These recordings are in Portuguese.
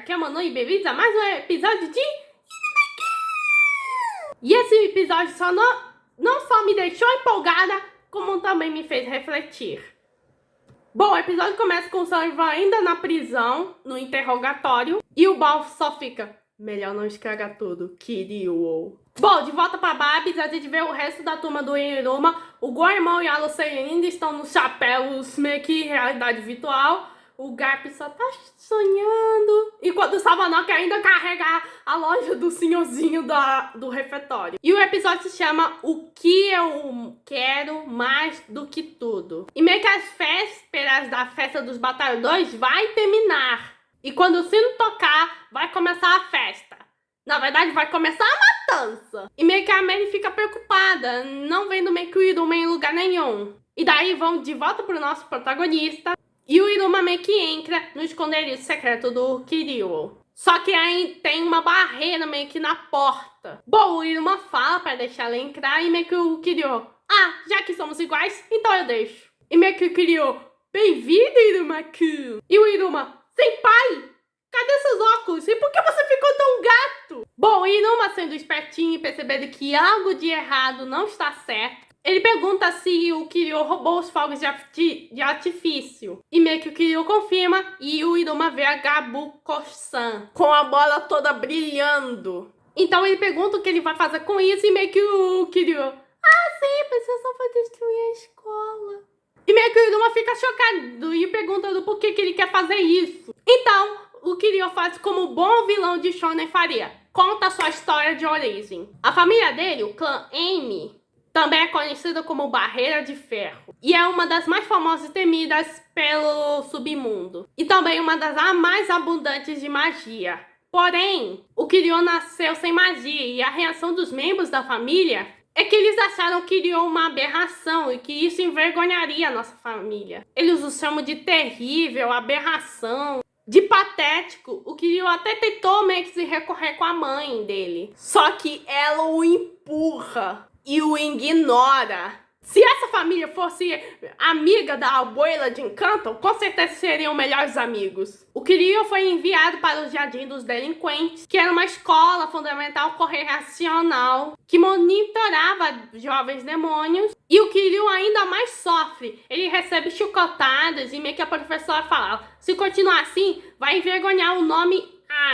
aqui é a Manu e bem-vindos a mais um episódio de... E esse episódio não só me deixou empolgada, como também me fez refletir. Bom, o episódio começa com o Sullivan ainda na prisão, no interrogatório, e o Balf só fica: melhor não estragar tudo, Kiryu. Bom, de volta pra Babs, a gente vê o resto da turma do Iruma. O Goemon e a Lucien ainda estão nos chapéus meio que realidade virtual. O Garp só tá sonhando. Enquanto o Savanok ainda carrega a loja do senhorzinho do refeitório. E o episódio se chama O que eu quero mais do que tudo. E meio que as vésperas da festa dos batalhadores vai terminar. E quando o sino tocar, vai começar a festa. Na verdade, vai começar a matança. E meio que a Mary fica preocupada, não vendo meio que o Iruma em lugar nenhum. E daí vão de volta pro nosso protagonista. E o Iruma meio que entra no esconderijo secreto do Kiryu. Só que aí tem uma barreira meio que na porta. Bom, o Iruma fala para deixar ela entrar e meio que o Kiryu: já que somos iguais, então eu deixo. E meio que o Kiryu: bem-vindo, Iruma-kun. E o Iruma: senpai, cadê seus óculos? E por que você ficou tão gato? Bom, o Iruma, sendo espertinho e percebendo que algo de errado não está certo, ele pergunta se o Kiryu roubou os fogos de artifício. E meio que o Kiryu confirma e o Iruma vê a Gabuko-san com a bola toda brilhando. Então ele pergunta o que ele vai fazer com isso e meio que o Kiryu: simples, você só vai destruir a escola. E meio que o Iruma fica chocado e perguntando por que ele quer fazer isso. Então o Kiryu faz como o bom vilão de Shonen faria: conta sua história de origem. A família dele, o clã Amy, também é conhecida como Barreira de Ferro. E é uma das mais famosas e temidas pelo submundo. E também uma das mais abundantes de magia. Porém, o Kiryu nasceu sem magia e a reação dos membros da família é que eles acharam o Kiryu uma aberração e que isso envergonharia a nossa família. Eles o chamam de terrível, aberração, de patético. O Kiryu até tentou meio que se recorrer com a mãe dele. Só que ela o empurra e o ignora. Se essa família fosse amiga da abuela de Encanto, com certeza seriam melhores amigos. O Kiryu foi enviado para o Jardim dos Delinquentes, que era uma escola fundamental correcional que monitorava jovens demônios. E o Kiryu ainda mais sofre. Ele recebe chicotadas e meio que a professora fala: se continuar assim, vai envergonhar o nome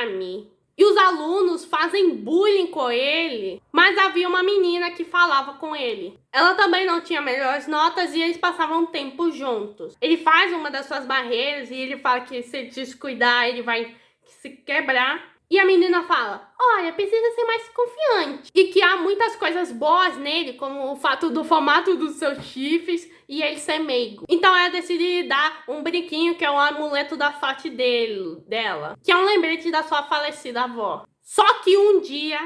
Ami. E os alunos fazem bullying com ele, mas havia uma menina que falava com ele. Ela também não tinha melhores notas e eles passavam tempo juntos. Ele faz uma das suas barreiras e ele fala que se ele descuidar, ele vai se quebrar. E a menina fala: olha, precisa ser mais confiante. E que há muitas coisas boas nele, como o fato do formato dos seus chifres e ele ser meigo. Então ela decide dar um brinquinho que é o amuleto da sorte dela, que é um lembrete da sua falecida avó. Só que um dia,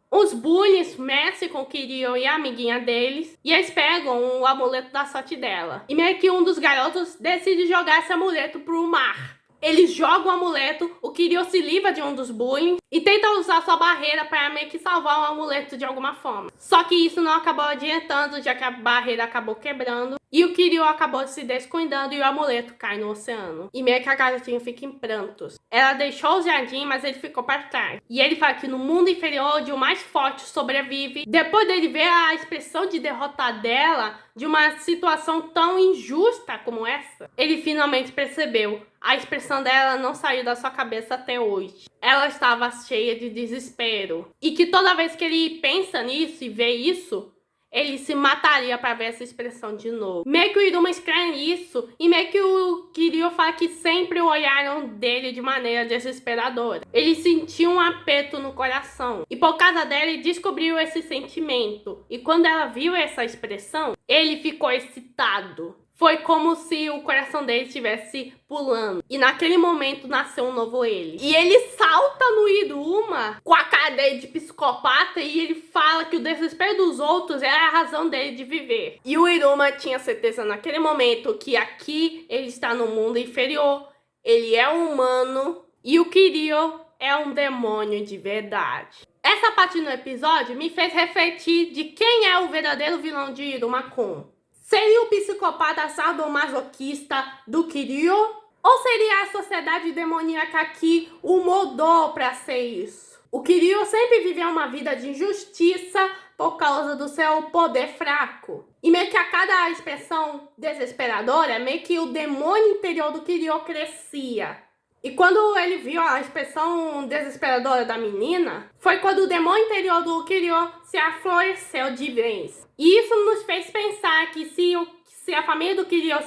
os bullies mexem com o Kiryu e a amiguinha deles e eles pegam o amuleto da sorte dela. E meio que um dos garotos decide jogar esse amuleto pro mar. Eles jogam o amuleto, o Kiryu se livra de um dos bullies e tenta usar sua barreira para meio que salvar o amuleto de alguma forma. Só que isso não acabou adiantando, já que a barreira acabou quebrando e o Kiryu acabou se descuidando e o amuleto cai no oceano. E meio que a garotinha fica em prantos. Ela deixou o jardim, mas ele ficou para trás. E ele fala que no mundo inferior, onde o mais forte sobrevive, depois dele ver a expressão de derrotar dela, de uma situação tão injusta como essa, ele finalmente percebeu. A expressão dela não saiu da sua cabeça até hoje. Ela estava cheia de desespero. E que toda vez que ele pensa nisso e vê isso, ele se mataria para ver essa expressão de novo. Meio que o Iruma escreve isso e meio que o Kiryu fala que sempre olharam dele de maneira desesperadora. Ele sentiu um aperto no coração e por causa dela ele descobriu esse sentimento. E quando ela viu essa expressão, ele ficou excitado. Foi como se o coração dele estivesse pulando. E naquele momento nasceu um novo ele. E ele salta no Iruma com a cara dele de psicopata e ele fala que o desespero dos outros é a razão dele de viver. E o Iruma tinha certeza naquele momento que aqui ele está no mundo inferior. Ele é um humano e o Kiryu é um demônio de verdade. Essa parte no episódio me fez refletir de quem é o verdadeiro vilão de Iruma-kun. Seria o psicopata sadomasoquista do Kiryu? Ou seria a sociedade demoníaca que o moldou para ser isso? O Kiryu sempre viveu uma vida de injustiça por causa do seu poder fraco. E meio que a cada expressão desesperadora, meio que o demônio interior do Kiryu crescia. E quando ele viu a expressão desesperadora da menina, foi quando o demônio interior do Kiryu se afloreceu de vez. E isso nos fez pensar que se a família do Kiryu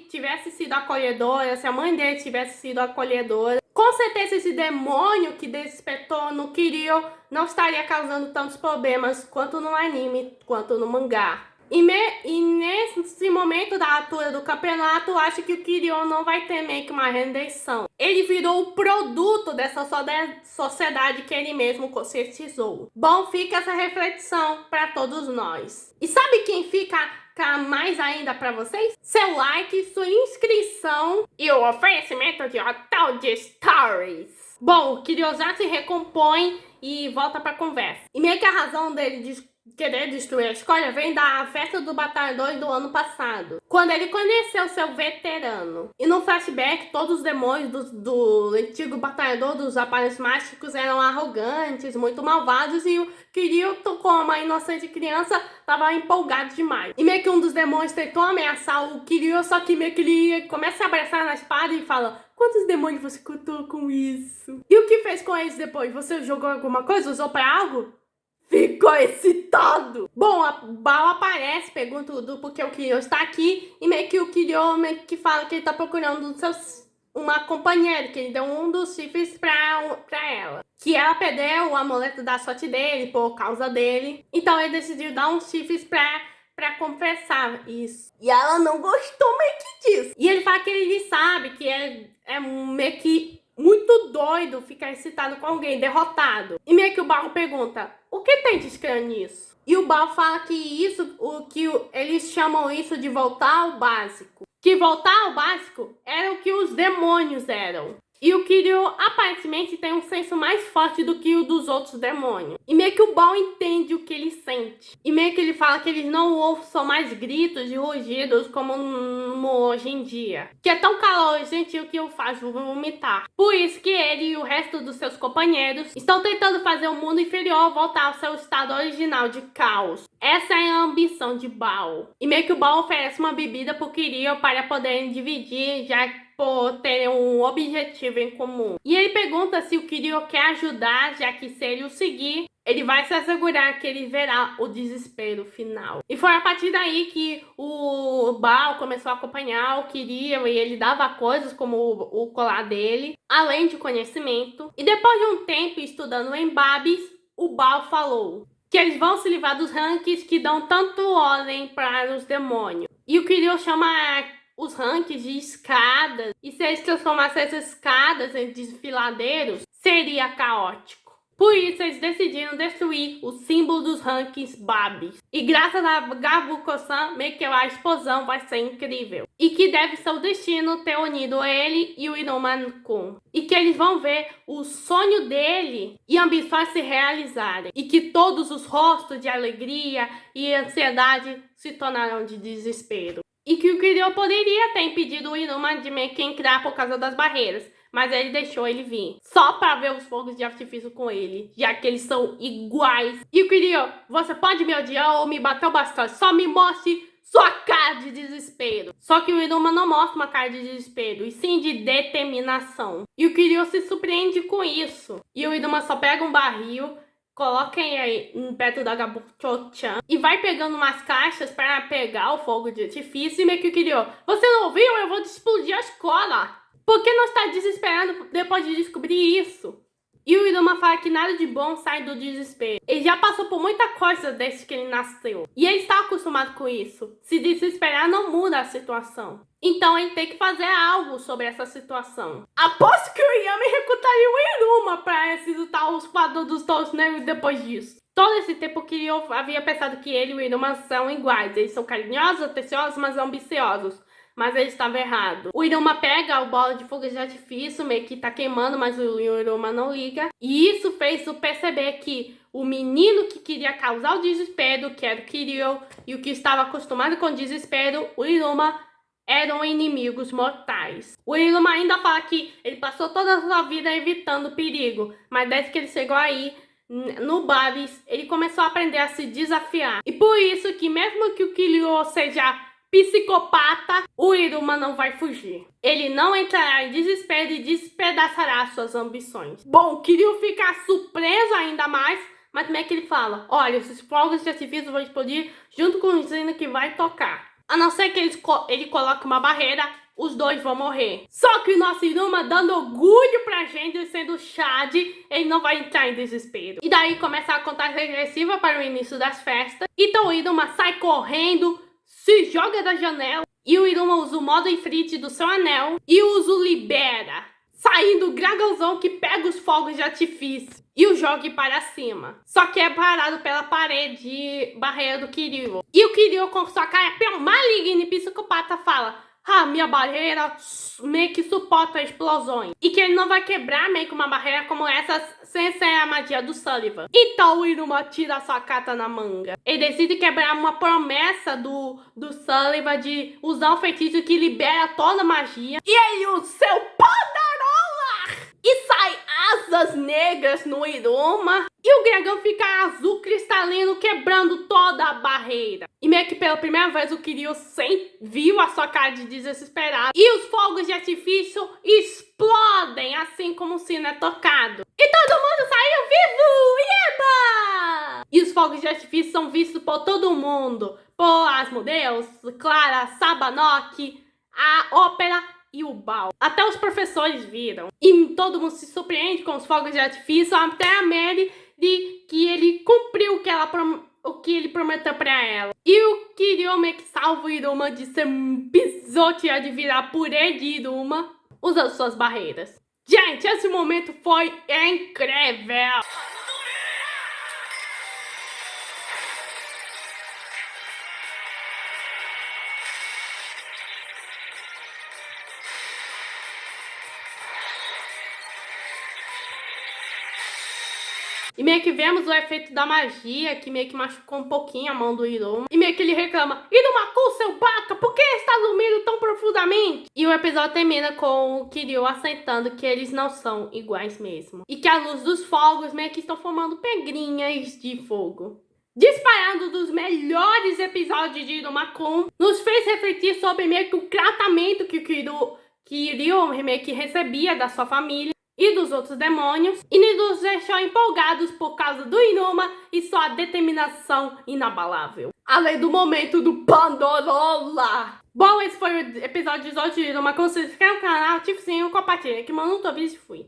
tivesse sido acolhedora, se a mãe dele tivesse sido acolhedora, com certeza esse demônio que despertou no Kiryu não estaria causando tantos problemas quanto no anime, quanto no mangá. E nesse momento da altura do campeonato, acho que o Kiryu não vai ter meio que uma redenção. Ele virou o produto dessa sociedade que ele mesmo conscientizou. Bom, fica essa reflexão para todos nós. E sabe quem fica mais ainda para vocês? Seu like, sua inscrição e o oferecimento de Hotel de Stories. Bom, o Kiryu já se recompõe e volta pra conversa. E meio que a razão dele de querer destruir a escola vem da festa do Batalhador do ano passado, quando ele conheceu seu veterano. E no flashback, todos os demônios do antigo batalhador dos aparelhos mágicos eram arrogantes, muito malvados, e o Kiryu, como uma inocente criança, tava empolgado demais. E meio que um dos demônios tentou ameaçar o Kiryu, só que meio que ele começa a abraçar na espada e fala: quantos demônios você contou com isso? E o que fez com eles depois? Você jogou alguma coisa? Usou pra algo? Ficou excitado! Bom, a Bao aparece, pergunta porque o Kiryu está aqui, e meio que o Kiryu meio que fala que ele tá procurando uma companheira, que ele deu um dos chifres pra ela. Que ela perdeu o amuleto da sorte dele por causa dele. Então ele decidiu dar uns chifres pra compensar isso. E ela não gostou meio que disso. E ele fala que ele sabe que é meio que muito doido ficar excitado com alguém derrotado. E meio que o Bao pergunta: o que tem de estranho nisso? E o Bao fala que eles chamam isso de voltar ao básico. Que voltar ao básico era o que os demônios eram. E o Kiryu aparentemente tem um senso mais forte do que o dos outros demônios. E meio que o Bao entende o que ele sente. E meio que ele fala que eles não ouvem mais gritos e rugidos como hoje em dia. Que é tão calor e gentil que o faz vomitar. Por isso que ele e o resto dos seus companheiros estão tentando fazer o mundo inferior voltar ao seu estado original de caos. Essa é a ambição de Bao. E meio que o Bao oferece uma bebida pro Kiryu para poderem dividir, já por terem um objetivo em comum. E ele pergunta se o Kiryu quer ajudar, já que se ele o seguir, ele vai se assegurar que ele verá o desespero final. E foi a partir daí que o Bao começou a acompanhar o Kiryu e ele dava coisas como o colar dele, além de conhecimento. E depois de um tempo estudando em Babis, o Bao falou que eles vão se livrar dos ranks que dão tanto ordem para os demônios. E o Kiryu chama os ranks de escadas, e se eles transformassem essas escadas em desfiladeiros, seria caótico. Por isso, eles decidiram destruir o símbolo dos rankings Babis. E graças a Gabuko-san, meio que a explosão vai ser incrível. E que deve ser o destino ter unido ele e o Inuma-kun. E que eles vão ver o sonho dele e ambições se realizarem. E que todos os rostos de alegria e ansiedade se tornarão de desespero. E que o Kiryu poderia ter impedido o Inuma de meio que entrar por causa das barreiras, mas ele deixou ele vir, só para ver os fogos de artifício com ele, já que eles são iguais. E o Kiryu: você pode me odiar ou me bater bastante, só me mostre sua cara de desespero. Só que o Inuma não mostra uma cara de desespero, e sim de determinação. E o Kiryu se surpreende com isso. E o Inuma só pega um barril, coloca aí perto da Gabuko-chan e vai pegando umas caixas para pegar o fogo de artifício. E meio que o Kiryu: você não ouviu? Eu vou explodir a escola. Por que não está desesperado depois de descobrir isso? E o Inuma fala que nada de bom sai do desespero. Ele já passou por muita coisa desde que ele nasceu. E ele está acostumado com isso. Se desesperar não muda a situação. Então ele tem que fazer algo sobre essa situação. Aposto que o Yami recrutaria o Inuma para ressuscitar os quadros dos Touros Negros depois disso. Todo esse tempo que eu havia pensado que ele e o Inuma são iguais. Eles são carinhosos, atenciosos, mas ambiciosos. Mas ele estava errado. O Inuma pega a bola de fogo de artifício, meio que tá queimando, mas o Inuma não liga. E isso fez o perceber que o menino que queria causar o desespero, que era o Kiryu, e o que estava acostumado com o desespero, o Inuma, eram inimigos mortais. O Iruma ainda fala que ele passou toda a sua vida evitando o perigo, mas desde que ele chegou aí, no Bares, ele começou a aprender a se desafiar. E por isso que mesmo que o Kiryu seja psicopata, o Iruma não vai fugir. Ele não entrará em desespero e despedaçará suas ambições. Bom, o Kiryu fica surpreso ainda mais, mas como é que ele fala? Olha, esses fogos de artifício vão explodir junto com o sino que vai tocar. A não ser que ele coloque uma barreira, os dois vão morrer. Só que o nosso Iruma, dando orgulho pra gente, sendo Chad, ele não vai entrar em desespero. E daí começa a contagem regressiva para o início das festas. Então o Iruma sai correndo, se joga da janela. E o Iruma usa o modo Ifrit do seu anel e o Uso libera, saindo o dragãozão que pega os fogos de artifício e o joga para cima. Só que é parado pela parede barreira do Kiryu. E o Kiryu, com sua cara maligna e psicopata, fala: minha barreira meio que suporta explosões. E que ele não vai quebrar meio que uma barreira como essa sem ser a magia do Sullivan. Então o Iruma tira a sua carta na manga. Ele decide quebrar uma promessa do Sullivan de usar um feitiço que libera toda a magia. E ele usa seu Poderola! E sai asas negras no Iruma. E o dragão fica azul cristalino, quebrando toda a barreira. E meio que pela primeira vez o Kiryu viu a sua cara de desesperado. E os fogos de artifício explodem, assim como o sino é tocado. E todo mundo saiu vivo! Eba! E os fogos de artifício são vistos por todo mundo. Por Asmodeus, Clara, Sabanok, a Ópera e o Baal. Até os professores viram. E todo mundo se surpreende com os fogos de artifício. Até a Mary, de que ele cumpriu o que ele prometeu pra ela. E o Kiryu meio que salva o Iruma de ser pisoteado, de virar purê de Iruma, usando suas barreiras. Gente, esse momento foi incrível! E meio que vemos o efeito da magia, que meio que machucou um pouquinho a mão do Iruma. E meio que ele reclama: Iruma-kun, seu baca, por que está dormindo tão profundamente? E o episódio termina com o Kiryu aceitando que eles não são iguais mesmo. E que a luz dos fogos meio que estão formando pedrinhas de fogo. Disparando dos melhores episódios de Iruma-kun, nos fez refletir sobre meio que o tratamento que o Kiryu meio que recebia da sua família e dos outros demônios, e nos deixou empolgados por causa do Iruma e sua determinação inabalável. Além do momento do Pandorola. Bom, esse foi o episódio 18 de Iruma-kun. Se inscreva no canal, ative o sininho, compartilha, que mano, não tô vídeo e fui.